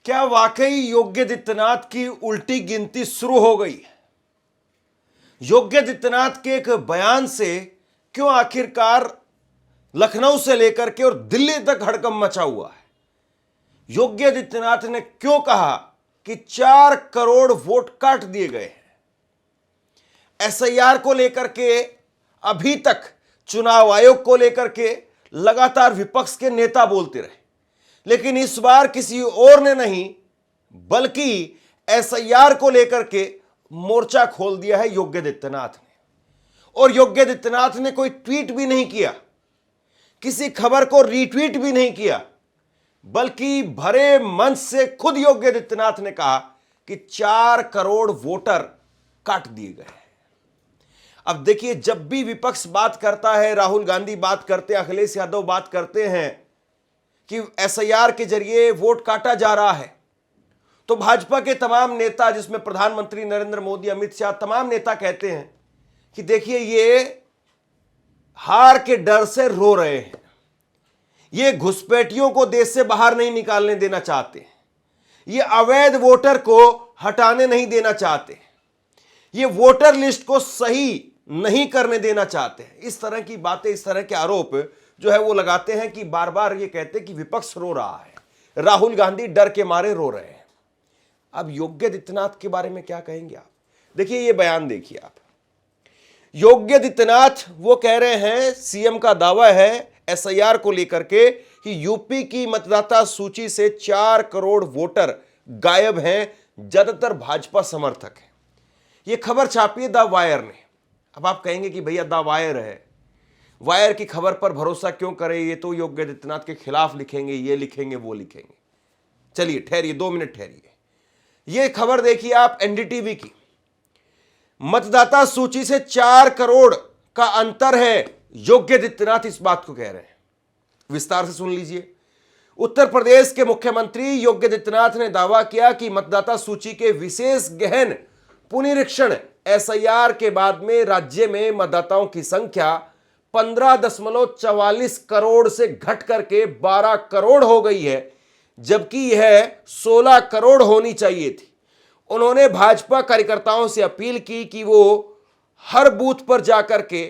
क्या वाकई योगी आदित्यनाथ की उल्टी गिनती शुरू हो गई है? योगी आदित्यनाथ के एक बयान से क्यों आखिरकार लखनऊ से लेकर के और दिल्ली तक हड़कंप मचा हुआ है? योगी आदित्यनाथ ने क्यों कहा कि 4 करोड़ वोट काट दिए गए हैं? एसआईआर को लेकर के अभी तक चुनाव आयोग को लेकर के लगातार विपक्ष के नेता बोलते रहे, लेकिन इस बार किसी और ने नहीं बल्कि एसआईआर को लेकर के मोर्चा खोल दिया है योगी आदित्यनाथ ने। और योगी आदित्यनाथ ने कोई ट्वीट भी नहीं किया, किसी खबर को रीट्वीट भी नहीं किया, बल्कि भरे मंच से खुद योगी आदित्यनाथ ने कहा कि 4 करोड़ वोटर काट दिए गए हैं। अब देखिए, जब भी विपक्ष बात करता है, राहुल गांधी बात करते हैं, अखिलेश यादव बात करते हैं कि एसआईआर के जरिए वोट काटा जा रहा है, तो भाजपा के तमाम नेता, जिसमें प्रधानमंत्री नरेंद्र मोदी, अमित शाह, तमाम नेता कहते हैं कि देखिए ये हार के डर से रो रहे हैं, ये घुसपैठियों को देश से बाहर नहीं निकालने देना चाहते, ये अवैध वोटर को हटाने नहीं देना चाहते, ये वोटर लिस्ट को सही नहीं करने देना चाहते हैं। इस तरह की बातें, इस तरह के आरोप जो है वो लगाते हैं कि बार बार ये कहते हैं कि विपक्ष रो रहा है, राहुल गांधी डर के मारे रो रहे हैं। अब योगी आदित्यनाथ के बारे में क्या कहेंगे आप? देखिए ये बयान देखिए आप। योगी आदित्यनाथ वो कह रहे हैं, सीएम का दावा है एसआईआर को लेकर के कि यूपी की मतदाता सूची से 4 करोड़ वोटर गायब हैं, ज्यादातर भाजपा समर्थक हैं। ये खबर छापी है द वायर ने। अब आप कहेंगे कि भैया द वायर है, वायर की खबर पर भरोसा क्यों करें, ये तो योगी आदित्यनाथ के खिलाफ लिखेंगे, ये लिखेंगे, वो लिखेंगे। चलिए ठहरिए, 2 मिनट ठहरिए। ये खबर देखिए आप एनडीटीवी की। मतदाता सूची से 4 करोड़ का अंतर है, योगी आदित्यनाथ इस बात को कह रहे हैं। विस्तार से सुन लीजिए। उत्तर प्रदेश के मुख्यमंत्री योगी आदित्यनाथ ने दावा किया कि मतदाता सूची के विशेष गहन पुनरीक्षण एसआईआर के बाद में राज्य में मतदाताओं की संख्या 15.44 करोड़ से घट करके 12 करोड़ हो गई है, जबकि यह 16 करोड़ होनी चाहिए थी। उन्होंने भाजपा कार्यकर्ताओं से अपील की कि वो हर बूथ पर जाकर के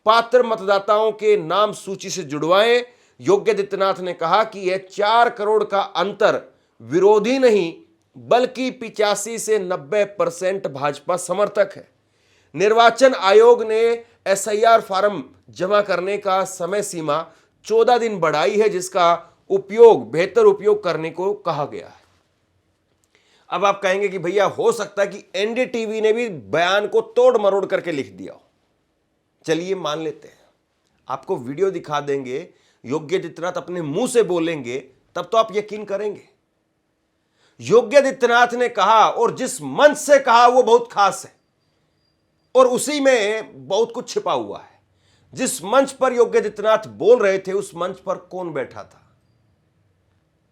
पात्र मतदाताओं के नाम सूची से जुड़वाएं। योगी आदित्यनाथ ने कहा कि यह 4 करोड़ का अंतर विरोधी नहीं बल्कि 85 से 90% भाजपा समर्थक है। निर्वाचन आयोग ने एसआईआर फॉर्म जमा करने का समय सीमा 14 दिन बढ़ाई है, जिसका बेहतर उपयोग करने को कहा गया है। अब आप कहेंगे कि भैया हो सकता है कि एनडीटीवी ने भी बयान को तोड़ मरोड़ करके लिख दिया हो। चलिए मान लेते हैं, आपको वीडियो दिखा देंगे, योगी आदित्यनाथ अपने मुंह से बोलेंगे, तब तो आप यकीन करेंगे। योगी आदित्यनाथ ने कहा, और जिस मंच से कहा वो बहुत खास है और उसी में बहुत कुछ छिपा हुआ है। जिस मंच पर योगी आदित्यनाथ बोल रहे थे, उस मंच पर कौन बैठा था,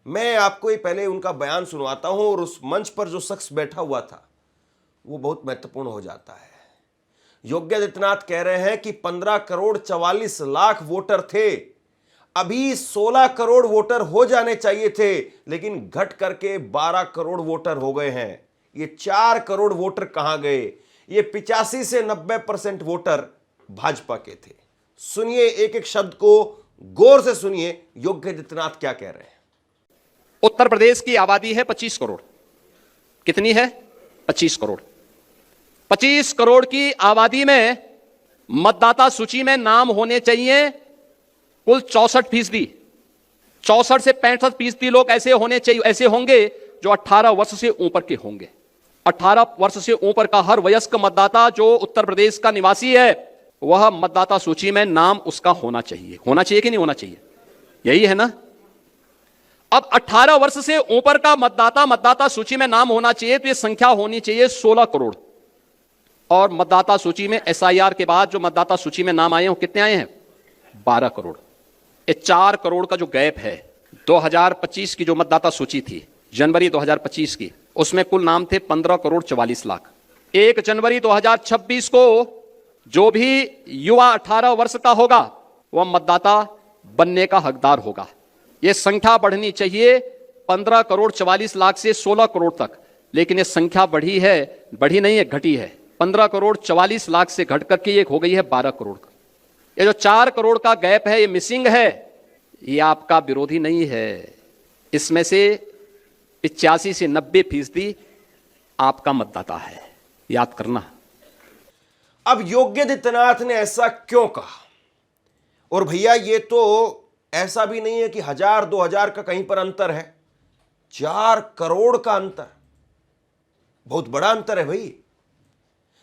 मैं आपको ही पहले उनका बयान सुनवाता हूं, और उस मंच पर जो शख्स बैठा हुआ था वो बहुत महत्वपूर्ण हो जाता है। योगी आदित्यनाथ कह रहे हैं कि 15 करोड़ 44 लाख वोटर थे, अभी 16 करोड़ वोटर हो जाने चाहिए थे, लेकिन घट करके 12 करोड़ वोटर हो गए हैं। ये 4 करोड़ वोटर कहां गए? ये 85 से 90% वोटर भाजपा के थे। सुनिए, एक एक शब्द को गौर से सुनिए, योगी आदित्यनाथ क्या कह रहे हैं। उत्तर प्रदेश की आबादी है 25 करोड़। कितनी है? 25 करोड़। 25 करोड़ की आबादी में मतदाता सूची में नाम होने चाहिए कुल 64%। 64 से 65% लोग ऐसे होने चाहिए, ऐसे होंगे जो 18 वर्ष से ऊपर के होंगे। 18 वर्ष से ऊपर का हर वयस्क मतदाता जो उत्तर प्रदेश का निवासी है, वह मतदाता सूची में नाम उसका होना चाहिए। होना चाहिए कि नहीं होना चाहिए? यही है ना। अब 18 वर्ष से ऊपर का मतदाता सूची में नाम होना चाहिए, तो यह संख्या होनी चाहिए 16 करोड़। और मतदाता सूची में एसआईआर के बाद जो मतदाता सूची में नाम आए हैं, कितने आए हैं? 12 करोड़। ये 4 करोड़ का जो गैप है, 2025 की जो मतदाता सूची थी, जनवरी 2025 की, उसमें कुल नाम थे 15 करोड़ 44 लाख। 1 जनवरी 2026 को जो भी युवा 18 वर्ष का होगा, वह मतदाता बनने का हकदार होगा। यह संख्या बढ़नी चाहिए 15 करोड़ 44 लाख से 16 करोड़ तक, लेकिन ये संख्या बढ़ी नहीं है, घटी है। 15 करोड़ 44 लाख से घट करके ये हो गई है 12 करोड़ का। ये जो 4 करोड़ का गैप है, ये मिसिंग है, ये आपका विरोधी नहीं है। इसमें से 85 से 90% आपका मतदाता है, याद करना। अब योगी आदित्यनाथ ने ऐसा क्यों कहा? और भैया ये तो ऐसा भी नहीं है कि 1000 2000 का कहीं पर अंतर है, 4 करोड़ का अंतर, बहुत बड़ा अंतर है भाई।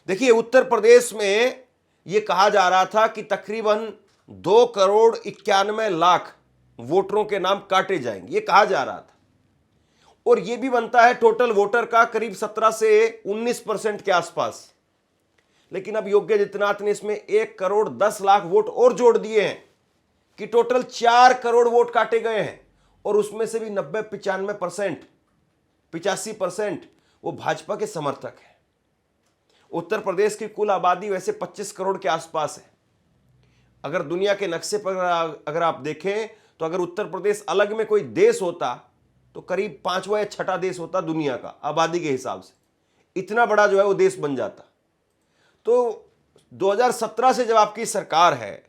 देखिए, उत्तर प्रदेश में यह कहा जा रहा था कि तकरीबन 2 करोड़ 91 लाख वोटरों के नाम काटे जाएंगे, यह कहा जा रहा था। और यह भी बनता है टोटल वोटर का करीब 17 से 19% के आसपास। लेकिन अब योगी आदित्यनाथ ने इसमें 1 करोड़ 10 लाख वोट और जोड़ दिए हैं कि टोटल 4 करोड़ वोट काटे गए हैं। और उसमें से भी 90-95% 85% वो भाजपा के समर्थक हैं। उत्तर प्रदेश की कुल आबादी वैसे 25 करोड़ के आसपास है। अगर दुनिया के नक्शे पर अगर आप देखें तो अगर उत्तर प्रदेश अलग में कोई देश होता तो करीब 5वां या 6ठा देश होता दुनिया का आबादी के हिसाब से। इतना बड़ा जो है वो देश बन जाता। तो 2017 से जब आपकी सरकार है,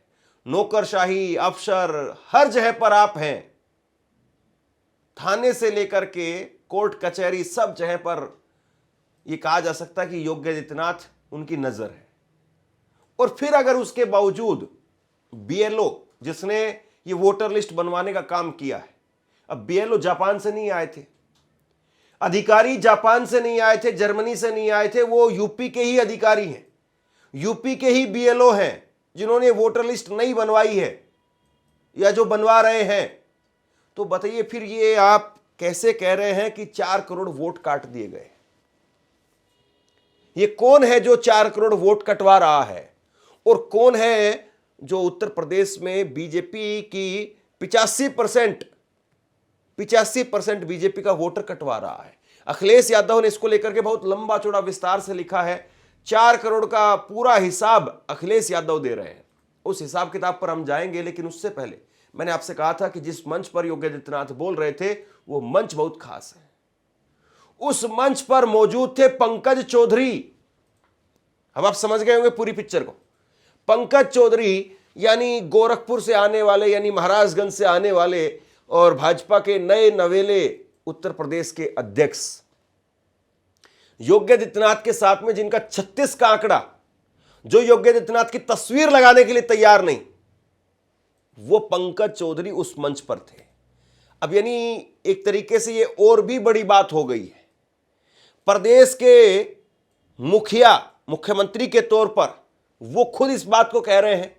नौकरशाही, अफसर हर जगह पर आप हैं, थाने से लेकर के कोर्ट कचहरी सब जगह पर यह कहा जा सकता है कि योगी आदित्यनाथ उनकी नजर है। और फिर अगर उसके बावजूद बीएलओ जिसने ये वोटर लिस्ट बनवाने का काम किया है, अब बीएलओ जापान से नहीं आए थे, अधिकारी जापान से नहीं आए थे, जर्मनी से नहीं आए थे, वो यूपी के ही अधिकारी हैं, यूपी के ही बीएलओ हैं जिन्होंने वोटर लिस्ट नहीं बनवाई है या जो बनवा रहे हैं। तो बताइए फिर ये आप कैसे कह रहे हैं कि 4 करोड़ वोट काट दिए गए? ये कौन है जो 4 करोड़ वोट कटवा रहा है? और कौन है जो उत्तर प्रदेश में बीजेपी की 85% बीजेपी का वोटर कटवा रहा है? अखिलेश यादव ने इसको लेकर के बहुत लंबा चौड़ा विस्तार से लिखा है। 4 करोड़ का पूरा हिसाब अखिलेश यादव दे रहे हैं। उस हिसाब किताब पर हम जाएंगे, लेकिन उससे पहले मैंने आपसे कहा था कि जिस मंच पर योगी आदित्यनाथ बोल रहे थे वो मंच बहुत खास है। उस मंच पर मौजूद थे पंकज चौधरी। अब आप समझ गए होंगे पूरी पिक्चर को। पंकज चौधरी यानी गोरखपुर से आने वाले, यानी महाराजगंज से आने वाले और भाजपा के नए नवेले उत्तर प्रदेश के अध्यक्ष, योगी आदित्यनाथ के साथ में जिनका 36 का आंकड़ा, जो योगी आदित्यनाथ की तस्वीर लगाने के लिए तैयार नहीं, वो पंकज चौधरी उस मंच पर थे। अब यानी एक तरीके से ये और भी बड़ी बात हो गई है। प्रदेश के मुख्यमंत्री के तौर पर वो खुद इस बात को कह रहे हैं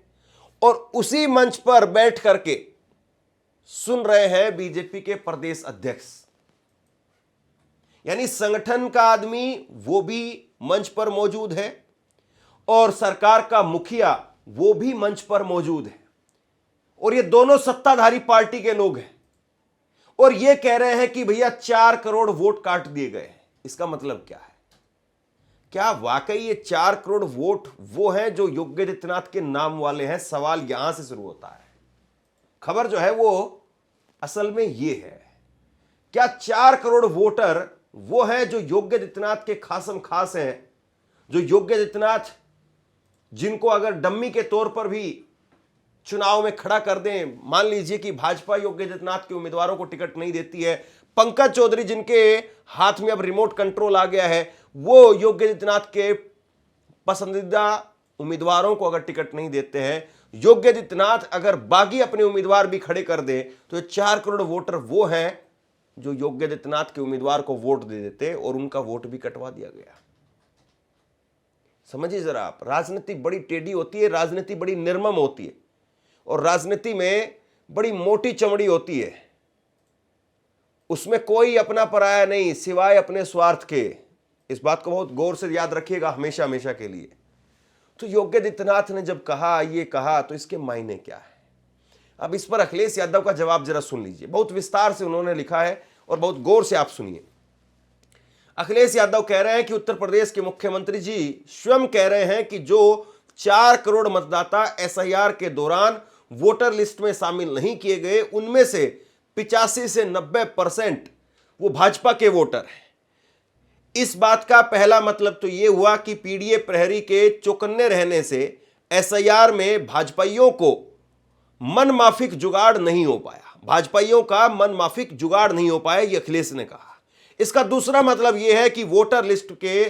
और उसी मंच पर बैठ करके सुन रहे हैं बीजेपी के प्रदेश अध्यक्ष, यानी संगठन का आदमी वो भी मंच पर मौजूद है और सरकार का मुखिया वो भी मंच पर मौजूद है। और ये दोनों सत्ताधारी पार्टी के लोग हैं और ये कह रहे हैं कि भैया 4 करोड़ वोट काट दिए गए हैं। इसका मतलब क्या है? क्या वाकई ये 4 करोड़ वोट वो हैं जो योगी आदित्यनाथ के नाम वाले हैं? सवाल यहां से शुरू होता है। खबर जो है वो असल में ये है, क्या 4 करोड़ वोटर वो हैं जो योगी आदित्यनाथ के खासम खास हैं, जो योगी आदित्यनाथ जिनको अगर डम्मी के तौर पर भी चुनाव में खड़ा कर दें, मान लीजिए कि भाजपा योगी आदित्यनाथ के उम्मीदवारों को टिकट नहीं देती है, पंकज चौधरी जिनके हाथ में अब रिमोट कंट्रोल आ गया है, वो योगी आदित्यनाथ के पसंदीदा उम्मीदवारों को अगर टिकट नहीं देते हैं, योगी आदित्यनाथ अगर बागी अपने उम्मीदवार भी खड़े कर दे, तो 4 करोड़ वोटर वो हैं जो योगी आदित्यनाथ के उम्मीदवार को वोट दे देते और उनका वोट भी कटवा दिया गया। समझिए जरा आप, राजनीति बड़ी टेढ़ी होती है, राजनीति बड़ी निर्मम होती है और राजनीति में बड़ी मोटी चमड़ी होती है। उसमें कोई अपना पराया नहीं सिवाय अपने स्वार्थ के। इस बात को बहुत गौर से याद रखिएगा हमेशा हमेशा के लिए। तो योगी आदित्यनाथ ने जब कहा, ये कहा, तो इसके मायने क्या है? अब इस पर अखिलेश यादव का जवाब जरा सुन लीजिए। बहुत विस्तार से उन्होंने लिखा है और बहुत गौर से आप सुनिए। अखिलेश यादव कह रहे हैं कि उत्तर प्रदेश के मुख्यमंत्री जी स्वयं कह रहे हैं कि जो 4 करोड़ मतदाता एसआईआर के दौरान वोटर लिस्ट में शामिल नहीं किए गए, उनमें से 85 से 90% वो भाजपा के वोटर हैं। इस बात का पहला मतलब तो यह हुआ कि पीडीए प्रहरी के चौकन्ने रहने से एसआईआर में भाजपाइयों को मनमाफिक जुगाड़ नहीं हो पाया, भाजपाइयों का मनमाफिक जुगाड़ नहीं हो पाया, ये अखिलेश ने कहा। इसका दूसरा मतलब यह है कि वोटर लिस्ट के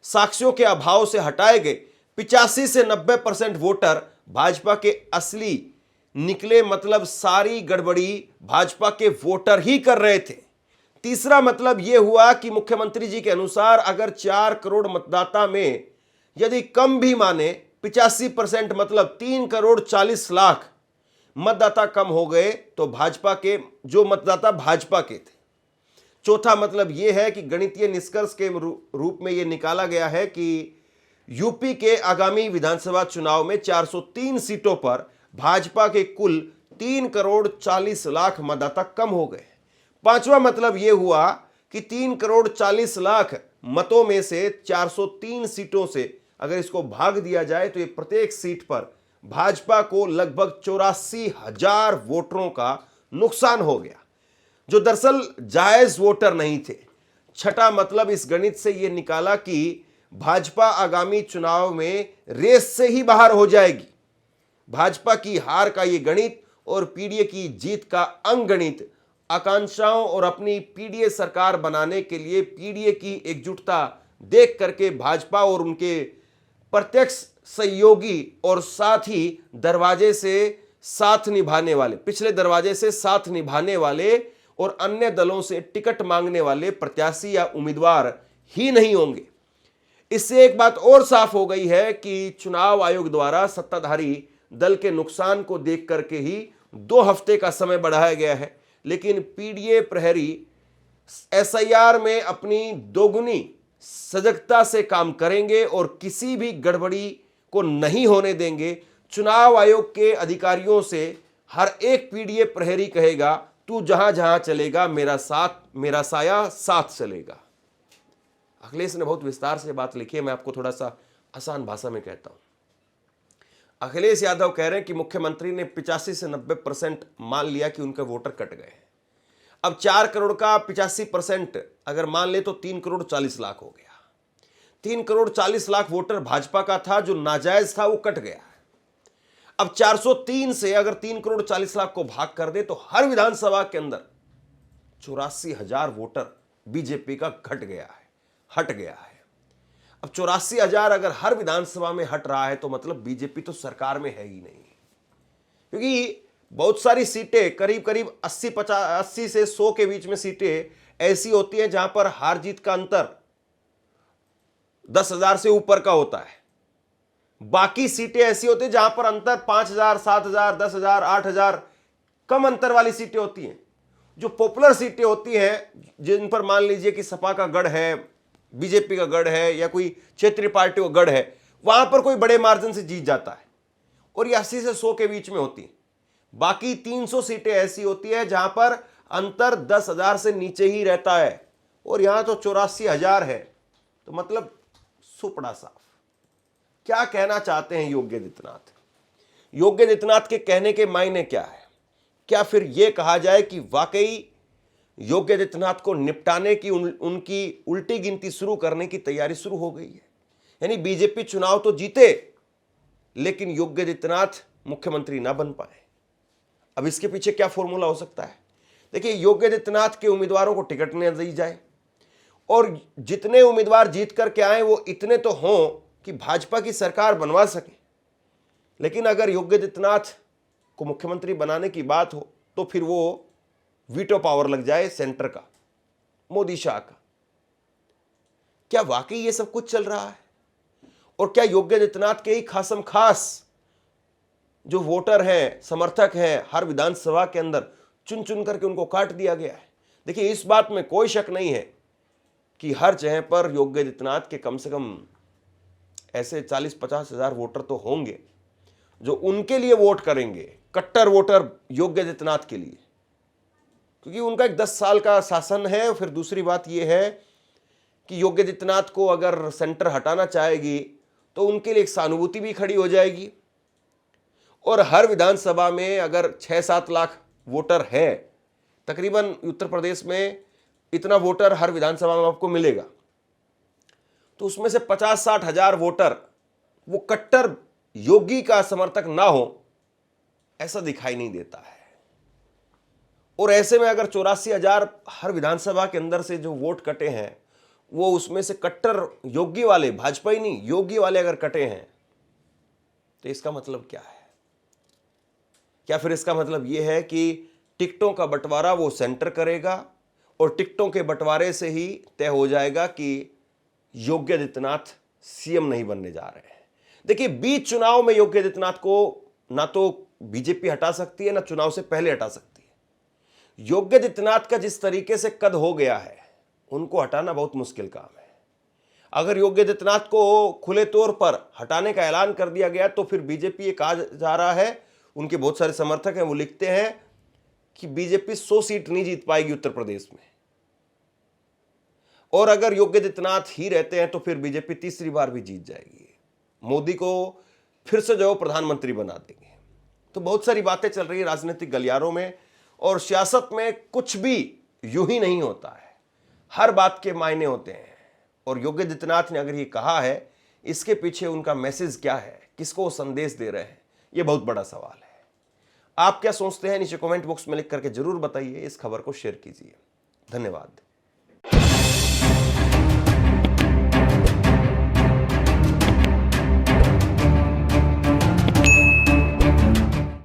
साक्ष्यों के अभाव से हटाए गए 85 से 90% वोटर भाजपा के असली निकले, मतलब सारी गड़बड़ी भाजपा के वोटर ही कर रहे थे। तीसरा मतलब यह हुआ कि मुख्यमंत्री जी के अनुसार अगर 4 करोड़ मतदाता में यदि कम भी माने 85% मतलब 3 करोड़ 40 लाख मतदाता कम हो गए तो भाजपा के जो मतदाता भाजपा के थे। चौथा मतलब यह है कि गणितीय निष्कर्ष के रूप में यह निकाला गया है कि यूपी के आगामी विधानसभा चुनाव में 403 सीटों पर भाजपा के कुल 3 करोड़ 40 लाख मतदाता कम हो गए। पांचवा मतलब यह हुआ कि 3 करोड़ 40 लाख मतों में से 403 सीटों से अगर इसको भाग दिया जाए तो ये प्रत्येक सीट पर भाजपा को लगभग 84,000 वोटरों का नुकसान हो गया, जो दरअसल जायज वोटर नहीं थे। छठा मतलब इस गणित से यह निकाला कि भाजपा आगामी चुनाव में रेस से ही बाहर हो जाएगी। भाजपा की हार का यह गणित और पीडीए की जीत का अंगगणित आकांक्षाओं और अपनी पीडीए सरकार बनाने के लिए पीडीए की एकजुटता देख करके भाजपा और उनके प्रत्यक्ष सहयोगी और साथ ही दरवाजे से साथ निभाने वाले, पिछले दरवाजे से साथ निभाने वाले और अन्य दलों से टिकट मांगने वाले प्रत्याशी या उम्मीदवार ही नहीं होंगे। इससे एक बात और साफ हो गई है कि चुनाव आयोग द्वारा सत्ताधारी दल के नुकसान को देख करके ही 2 हफ्ते का समय बढ़ाया गया है, लेकिन पीडीए प्रहरी एसआईआर में अपनी दोगुनी सजगता से काम करेंगे और किसी भी गड़बड़ी को नहीं होने देंगे। चुनाव आयोग के अधिकारियों से हर एक पीडीए प्रहरी कहेगा, तू जहां जहां चलेगा मेरा साया साथ चलेगा। अखिलेश ने बहुत विस्तार से बात लिखी है, मैं आपको थोड़ा सा आसान भाषा में कहता हूं। अखिलेश यादव कह रहे हैं कि मुख्यमंत्री ने 85 से 90% मान लिया कि उनके वोटर कट गए हैं। अब 4 करोड़ का 85% अगर मान ले तो 3 करोड़ 40 लाख हो गया। 3 करोड़ 40 लाख वोटर भाजपा का था, जो नाजायज था वो कट गया। अब 403 से अगर 3 करोड़ 40 लाख को भाग कर दे तो हर विधानसभा के अंदर 84,000 वोटर बीजेपी का हट गया है। अब 84,000 अगर हर विधानसभा में हट रहा है तो मतलब बीजेपी तो सरकार में है ही नहीं, क्योंकि बहुत सारी सीटें करीब 80 से 100 के बीच में सीटें ऐसी होती हैं जहां पर हार जीत का अंतर 10,000 से ऊपर का होता है। बाकी सीटें ऐसी होती हैं जहां पर अंतर 5,000, 7,000, 10,000, 8,000 कम अंतर वाली सीटें होती हैं। जो पॉपुलर सीटें होती हैं जिन पर मान लीजिए कि सपा का गढ़ है, बीजेपी का गढ़ है या कोई क्षेत्रीय पार्टी का गढ़ है, वहां पर कोई बड़े मार्जिन से जीत जाता है और ये 80 से 100 के बीच में होती है। बाकी 300 सीटें ऐसी होती है जहां पर अंतर 10,000 से नीचे ही रहता है और यहां तो 84,000 है, तो मतलब सुपड़ा साफ। क्या कहना चाहते हैं योगी आदित्यनाथ? योगी आदित्यनाथ के कहने के मायने क्या है? क्या फिर यह कहा जाए कि वाकई योगी आदित्यनाथ को निपटाने की उनकी उल्टी गिनती शुरू करने की तैयारी शुरू हो गई है? यानी बीजेपी चुनाव तो जीते लेकिन योगी आदित्यनाथ मुख्यमंत्री ना बन पाए। अब इसके पीछे क्या फॉर्मूला हो सकता है? देखिए, योगी आदित्यनाथ के उम्मीदवारों को टिकट न दी जाए और जितने उम्मीदवार जीत करके आए वो इतने तो हों कि भाजपा की सरकार बनवा सके। लेकिन अगर योगी आदित्यनाथ को मुख्यमंत्री बनाने की बात हो तो फिर वो वीटो पावर लग जाए सेंटर का, मोदी शाह का। क्या वाकई ये सब कुछ चल रहा है? और क्या योगी आदित्यनाथ के ही खासम खास जो वोटर हैं, समर्थक हैं, हर विधानसभा के अंदर चुन चुन करके उनको काट दिया गया है? देखिए, इस बात में कोई शक नहीं है कि हर जगह पर योगी आदित्यनाथ के कम से कम ऐसे 40-50 हजार वोटर तो होंगे जो उनके लिए वोट करेंगे, कट्टर वोटर योगी आदित्यनाथ के लिए, क्योंकि उनका एक 10 साल का शासन है। फिर दूसरी बात यह है कि योगी आदित्यनाथ को अगर सेंटर हटाना चाहेगी तो उनके लिए एक सहानुभूति भी खड़ी हो जाएगी। और हर विधानसभा में अगर 6-7 लाख वोटर हैं, तकरीबन उत्तर प्रदेश में इतना वोटर हर विधानसभा में आपको मिलेगा, तो उसमें से 50-60 हजार वोटर वो कट्टर योगी का समर्थक ना हो, ऐसा दिखाई नहीं देता है। और ऐसे में अगर 84,000 हर विधानसभा के अंदर से जो वोट कटे हैं, वो उसमें से कट्टर योगी वाले, भाजपा ही नहीं योगी वाले अगर कटे हैं, तो इसका मतलब क्या है? क्या फिर इसका मतलब यह है कि टिकटों का बंटवारा वो सेंटर करेगा और टिकटों के बंटवारे से ही तय हो जाएगा कि योगी आदित्यनाथ सीएम नहीं बनने जा रहे हैं? देखिए, बीच चुनाव में योगी आदित्यनाथ को ना तो बीजेपी हटा सकती है, ना चुनाव से पहले हटा सकती है। योगी आदित्यनाथ का जिस तरीके से कद हो गया है, उनको हटाना बहुत मुश्किल काम है। अगर योगी आदित्यनाथ को खुले तौर पर हटाने का ऐलान कर दिया गया, तो फिर बीजेपी ये कहा जा रहा है, उनके बहुत सारे समर्थक हैं, वो लिखते हैं कि बीजेपी 100 सीट नहीं जीत पाएगी उत्तर प्रदेश में। और अगर योगी आदित्यनाथ ही रहते हैं तो फिर बीजेपी तीसरी बार भी जीत जाएगी, मोदी को फिर से जो प्रधानमंत्री बना देंगे। तो बहुत सारी बातें चल रही है राजनीतिक गलियारों में, और सियासत में कुछ भी यूं ही नहीं होता है, हर बात के मायने होते हैं। और योगी आदित्यनाथ ने अगर ये कहा है, इसके पीछे उनका मैसेज क्या है, किसको वो संदेश दे रहे हैं, ये बहुत बड़ा सवाल है। आप क्या सोचते हैं, नीचे कमेंट बॉक्स में लिख करके जरूर बताइए। इस खबर को शेयर कीजिए। धन्यवाद।